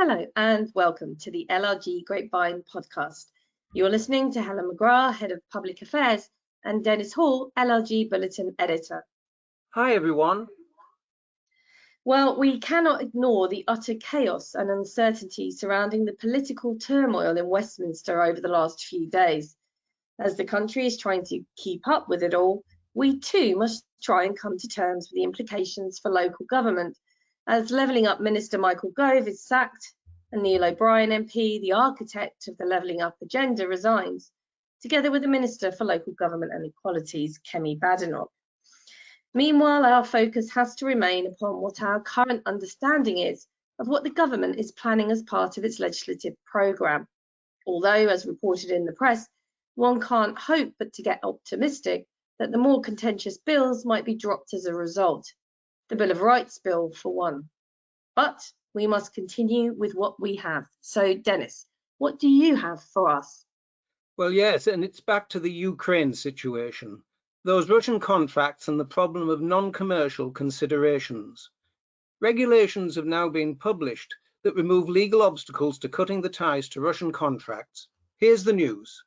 Hello and welcome to the LLG Grapevine podcast. You're listening to Helen McGrath, Head of Public Affairs, and Dennis Hall, LLG Bulletin Editor. Hi everyone. Well, we cannot ignore the utter chaos and uncertainty surrounding the political turmoil in Westminster over the last few days. As the country is trying to keep up with it all, we too must try and come to terms with the implications for local government, as Levelling Up Minister Michael Gove is sacked and Neil O'Brien MP, the architect of the Levelling Up agenda, resigns, together with the Minister for Local Government and Equalities, Kemi Badenoch. Meanwhile, our focus has to remain upon what our current understanding is of what the government is planning as part of its legislative programme. Although, as reported in the press, one can't hope but to get optimistic that the more contentious bills might be dropped as a result. The Bill of Rights bill, for one. But we must continue with what we have. So, Dennis, what do you have for us? Well, yes, and it's back to the Ukraine situation. Those Russian contracts and the problem of non-commercial considerations. Regulations have now been published that remove legal obstacles to cutting the ties to Russian contracts. Here's the news.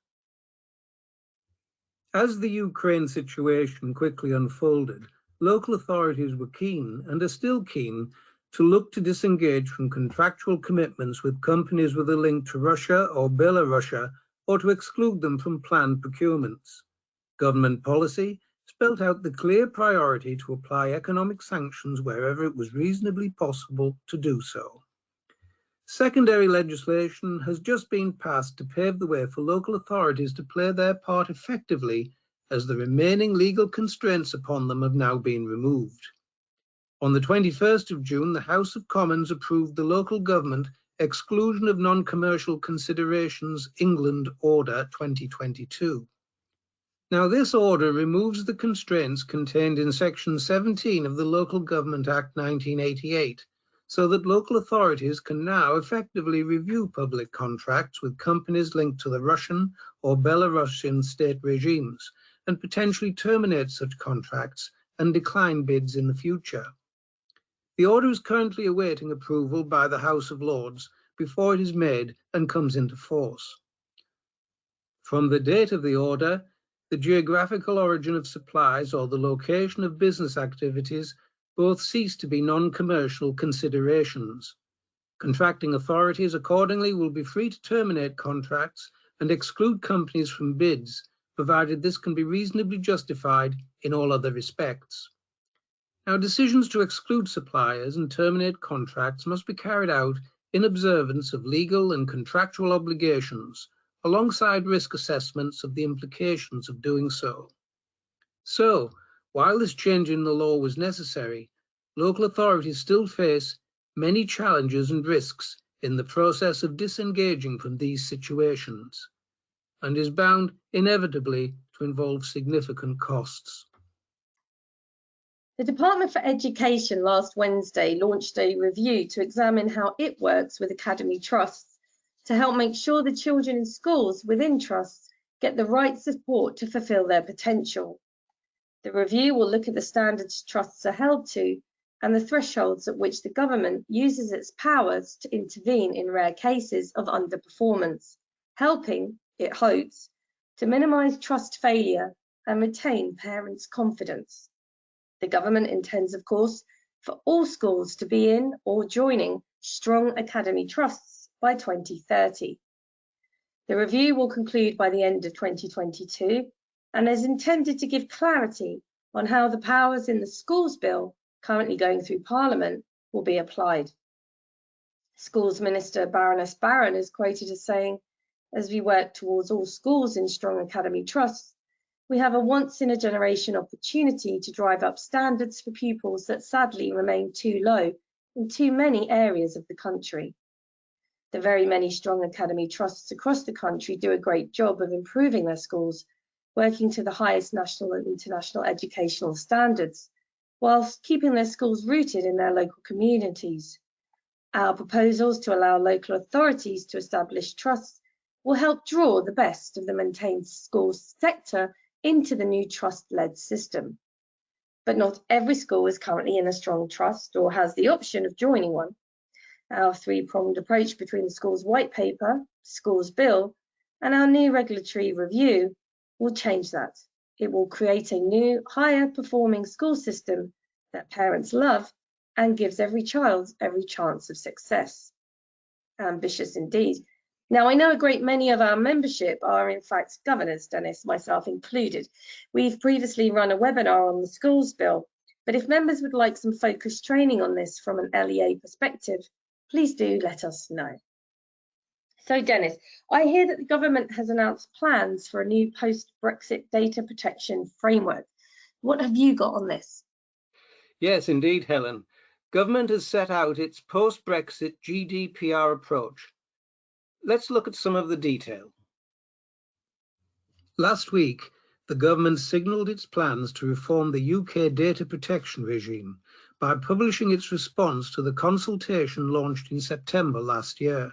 As the Ukraine situation quickly unfolded, local authorities were keen, and are still keen, to look to disengage from contractual commitments with companies with a link to Russia or Belarus, or to exclude them from planned procurements. Government policy spelt out the clear priority to apply economic sanctions wherever it was reasonably possible to do so. Secondary legislation has just been passed to pave the way for local authorities to play their part effectively, as the remaining legal constraints upon them have now been removed. On the 21st of June, the House of Commons approved the Local Government Exclusion of Non-Commercial Considerations England Order 2022. Now, this order removes the constraints contained in Section 17 of the Local Government Act 1988, so that local authorities can now effectively review public contracts with companies linked to the Russian or Belarusian state regimes, and potentially terminate such contracts and decline bids in the future. The order is currently awaiting approval by the House of Lords before it is made and comes into force. From the date of the order, the geographical origin of supplies or the location of business activities both cease to be non-commercial considerations. Contracting authorities accordingly will be free to terminate contracts and exclude companies from bids, provided this can be reasonably justified in all other respects. Now, decisions to exclude suppliers and terminate contracts must be carried out in observance of legal and contractual obligations, alongside risk assessments of the implications of doing so. So, while this change in the law was necessary, local authorities still face many challenges and risks in the process of disengaging from these situations, and is bound inevitably to involve significant costs. The Department for Education last Wednesday launched a review to examine how it works with academy trusts to help make sure the children in schools within trusts get the right support to fulfil their potential. The review will look at the standards trusts are held to and the thresholds at which the government uses its powers to intervene in rare cases of underperformance, helping, it hopes, to minimise trust failure and retain parents' confidence. The government intends, of course, for all schools to be in or joining strong academy trusts by 2030. The review will conclude by the end of 2022 and is intended to give clarity on how the powers in the Schools Bill, currently going through Parliament, will be applied. Schools Minister Baroness Barron is quoted as saying, "As we work towards all schools in strong academy trusts, we have a once-in-a-generation opportunity to drive up standards for pupils that sadly remain too low in too many areas of the country." The very many strong academy trusts across the country do a great job of improving their schools, working to the highest national and international educational standards, whilst keeping their schools rooted in their local communities. Our proposals to allow local authorities to establish trusts will help draw the best of the maintained schools sector into the new trust-led system. But not every school is currently in a strong trust or has the option of joining one. Our three-pronged approach between the schools white paper, schools bill, and our new regulatory review will change that. It will create a new, higher performing school system that parents love and gives every child every chance of success. Ambitious indeed. Now, I know a great many of our membership are in fact governors, Dennis, myself included. We've previously run a webinar on the schools bill, but if members would like some focused training on this from an LEA perspective, please do let us know. So Dennis, I hear that the government has announced plans for a new post-Brexit data protection framework. What have you got on this? Yes, indeed, Helen. Government has set out its post-Brexit GDPR approach. Let's look at some of the detail. Last week, the government signalled its plans to reform the UK data protection regime by publishing its response to the consultation launched in September last year.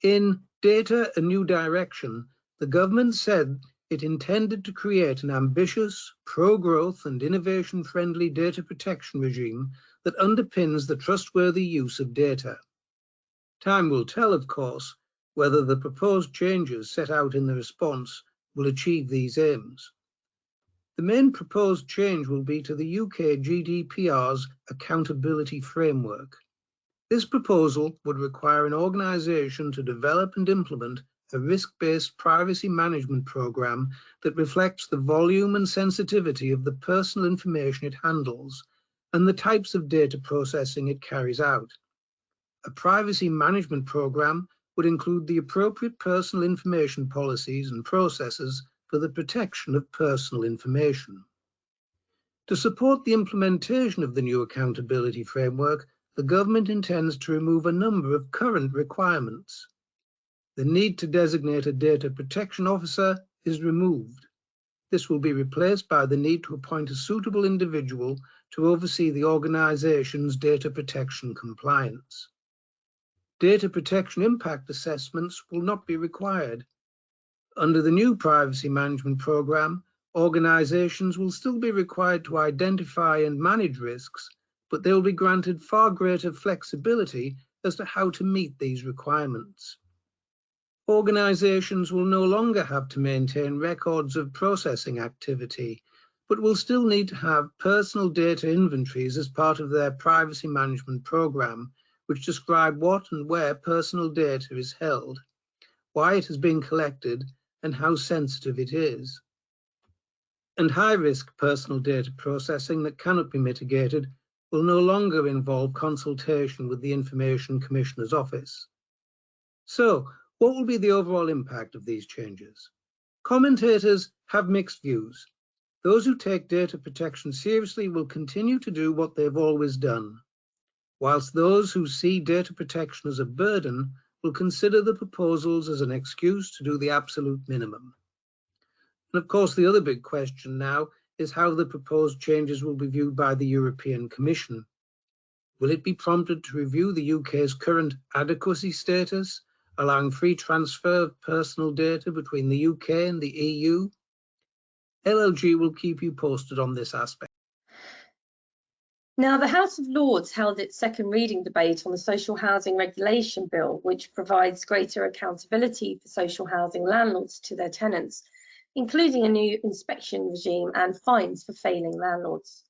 In Data: A New Direction, the government said it intended to create an ambitious, pro-growth and innovation-friendly data protection regime that underpins the trustworthy use of data. Time will tell, of course, whether the proposed changes set out in the response will achieve these aims. The main proposed change will be to the UK GDPR's accountability framework. This proposal would require an organisation to develop and implement a risk-based privacy management programme that reflects the volume and sensitivity of the personal information it handles and the types of data processing it carries out. A privacy management programme would include the appropriate personal information policies and processes for the protection of personal information. To support the implementation of the new accountability framework, the government intends to remove a number of current requirements. The need to designate a data protection officer is removed. This will be replaced by the need to appoint a suitable individual to oversee the organisation's data protection compliance. Data protection impact assessments will not be required. Under the new privacy management programme, organisations will still be required to identify and manage risks, but they will be granted far greater flexibility as to how to meet these requirements. Organisations will no longer have to maintain records of processing activity, but will still need to have personal data inventories as part of their privacy management programme, which describe what and where personal data is held, why it has been collected, and how sensitive it is. And high-risk personal data processing that cannot be mitigated will no longer involve consultation with the Information Commissioner's Office. So, what will be the overall impact of these changes? Commentators have mixed views. Those who take data protection seriously will continue to do what they've always done, whilst those who see data protection as a burden will consider the proposals as an excuse to do the absolute minimum. And of course, the other big question now is how the proposed changes will be viewed by the European Commission. Will it be prompted to review the UK's current adequacy status, allowing free transfer of personal data between the UK and the EU? LLG will keep you posted on this aspect. Now, the House of Lords held its second reading debate on the Social Housing Regulation Bill, which provides greater accountability for social housing landlords to their tenants, including a new inspection regime and fines for failing landlords.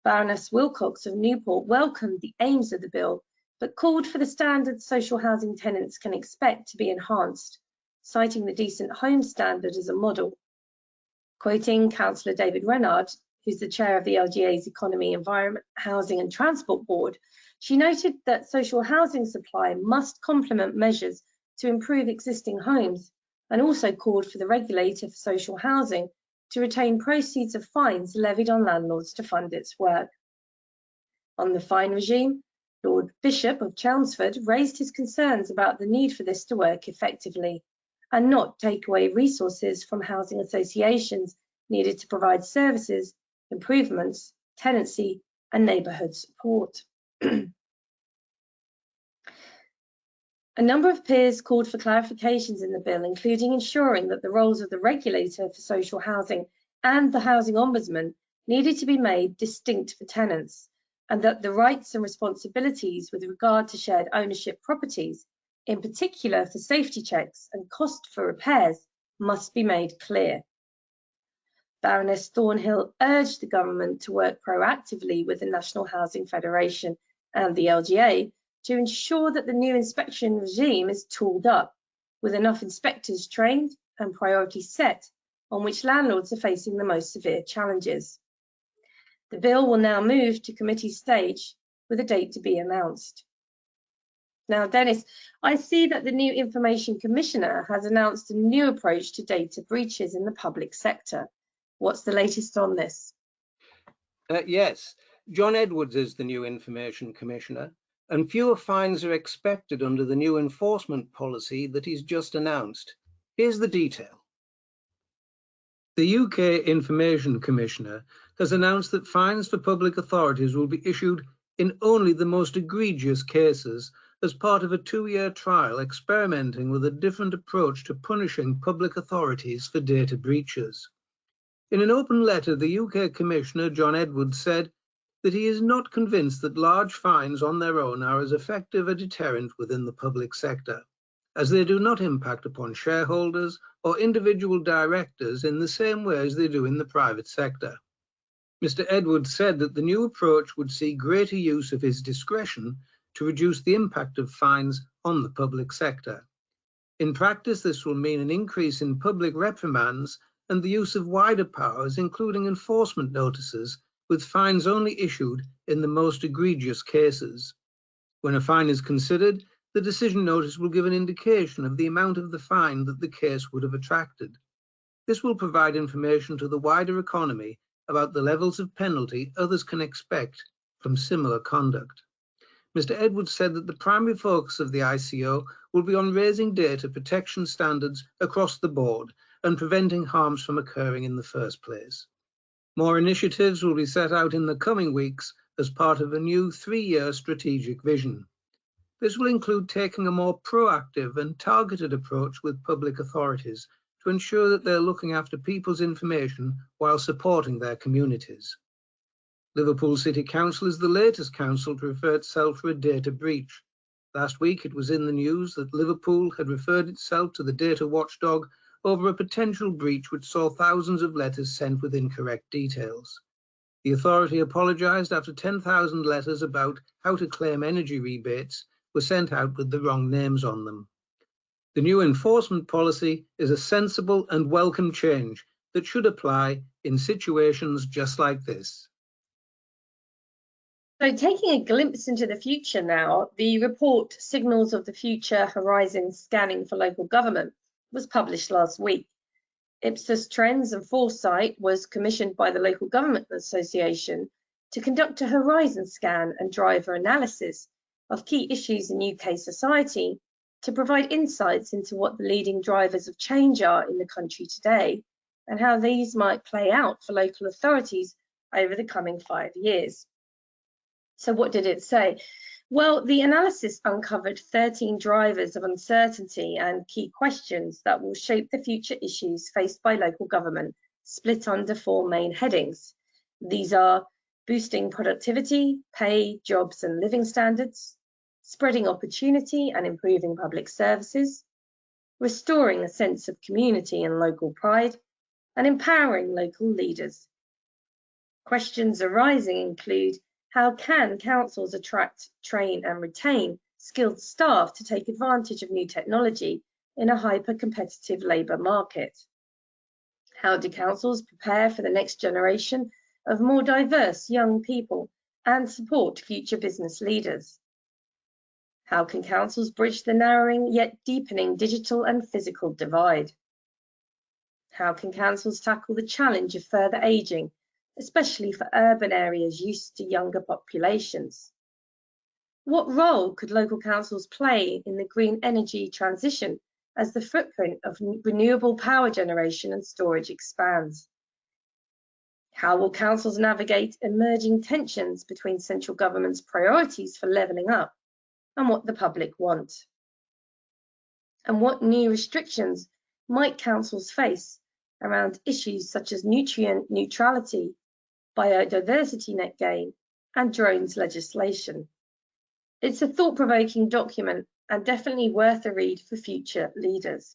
Baroness Wilcox of Newport welcomed the aims of the bill, but called for the standards social housing tenants can expect to be enhanced, citing the Decent Home Standard as a model. Quoting Councillor David Renard, who's the chair of the LGA's Economy, Environment, Housing and Transport Board, she noted that social housing supply must complement measures to improve existing homes, and also called for the regulator for social housing to retain proceeds of fines levied on landlords to fund its work. On the fine regime, Lord Bishop of Chelmsford raised his concerns about the need for this to work effectively and not take away resources from housing associations needed to provide services, improvements, tenancy and neighbourhood support. A number of peers called for clarifications in the bill, including ensuring that the roles of the regulator for social housing and the housing ombudsman needed to be made distinct for tenants, and that the rights and responsibilities with regard to shared ownership properties, in particular for safety checks and cost for repairs, must be made clear. Baroness Thornhill urged the government to work proactively with the National Housing Federation and the LGA to ensure that the new inspection regime is tooled up, with enough inspectors trained and priorities set on which landlords are facing the most severe challenges. The bill will now move to committee stage with a date to be announced. Now, Dennis, I see that the new Information Commissioner has announced a new approach to data breaches in the public sector. What's the latest on this? Yes, John Edwards is the new Information Commissioner, and fewer fines are expected under the new enforcement policy that he's just announced. Here's the detail. The UK Information Commissioner has announced that fines for public authorities will be issued in only the most egregious cases as part of a 2-year trial experimenting with a different approach to punishing public authorities for data breaches. In an open letter, the UK Commissioner, John Edwards, said that he is not convinced that large fines on their own are as effective a deterrent within the public sector, as they do not impact upon shareholders or individual directors in the same way as they do in the private sector. Mr. Edwards said that the new approach would see greater use of his discretion to reduce the impact of fines on the public sector. In practice, this will mean an increase in public reprimands and the use of wider powers, including enforcement notices, with fines only issued in the most egregious cases. When a fine is considered, the decision notice will give an indication of the amount of the fine that the case would have attracted. This will provide information to the wider economy about the levels of penalty others can expect from similar conduct. Mr. Edwards said that the primary focus of the ICO will be on raising data protection standards across the board and preventing harms from occurring in the first place. More initiatives will be set out in the coming weeks as part of a new 3-year strategic vision. This will include taking a more proactive and targeted approach with public authorities to ensure that they're looking after people's information while supporting their communities. Liverpool City Council is the latest council to refer itself for a data breach. Last week, it was in the news that Liverpool had referred itself to the data watchdog over a potential breach which saw thousands of letters sent with incorrect details. The authority apologised after 10,000 letters about how to claim energy rebates were sent out with the wrong names on them. The new enforcement policy is a sensible and welcome change that should apply in situations just like this. So taking a glimpse into the future now, the report Signals of the Future Horizon Scanning for Local Government was published last week. Ipsos Trends and Foresight was commissioned by the Local Government Association to conduct a horizon scan and driver analysis of key issues in UK society to provide insights into what the leading drivers of change are in the country today and how these might play out for local authorities over the coming 5 years. So what did it say? Well, the analysis uncovered 13 drivers of uncertainty and key questions that will shape the future issues faced by local government, split under 4 main headings. These are boosting productivity, pay, jobs and living standards, spreading opportunity and improving public services, restoring a sense of community and local pride, and empowering local leaders. Questions arising include: how can councils attract, train and retain skilled staff to take advantage of new technology in a hyper-competitive labour market? How do councils prepare for the next generation of more diverse young people and support future business leaders? How can councils bridge the narrowing yet deepening digital and physical divide? How can councils tackle the challenge of further ageing, especially for urban areas used to younger populations? What role could local councils play in the green energy transition as the footprint of renewable power generation and storage expands? How will councils navigate emerging tensions between central government's priorities for levelling up and what the public want? And what new restrictions might councils face around issues such as nutrient neutrality, biodiversity net gain, and drones legislation. It's a thought-provoking document and definitely worth a read for future leaders.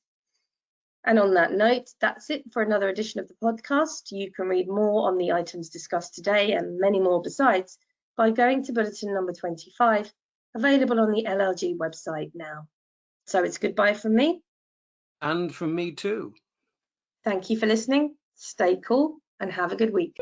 And on that note, that's it for another edition of the podcast. You can read more on the items discussed today and many more besides by going to bulletin number 25, available on the LLG website now. So it's goodbye from me. And from me too. Thank you for listening. Stay cool and have a good week.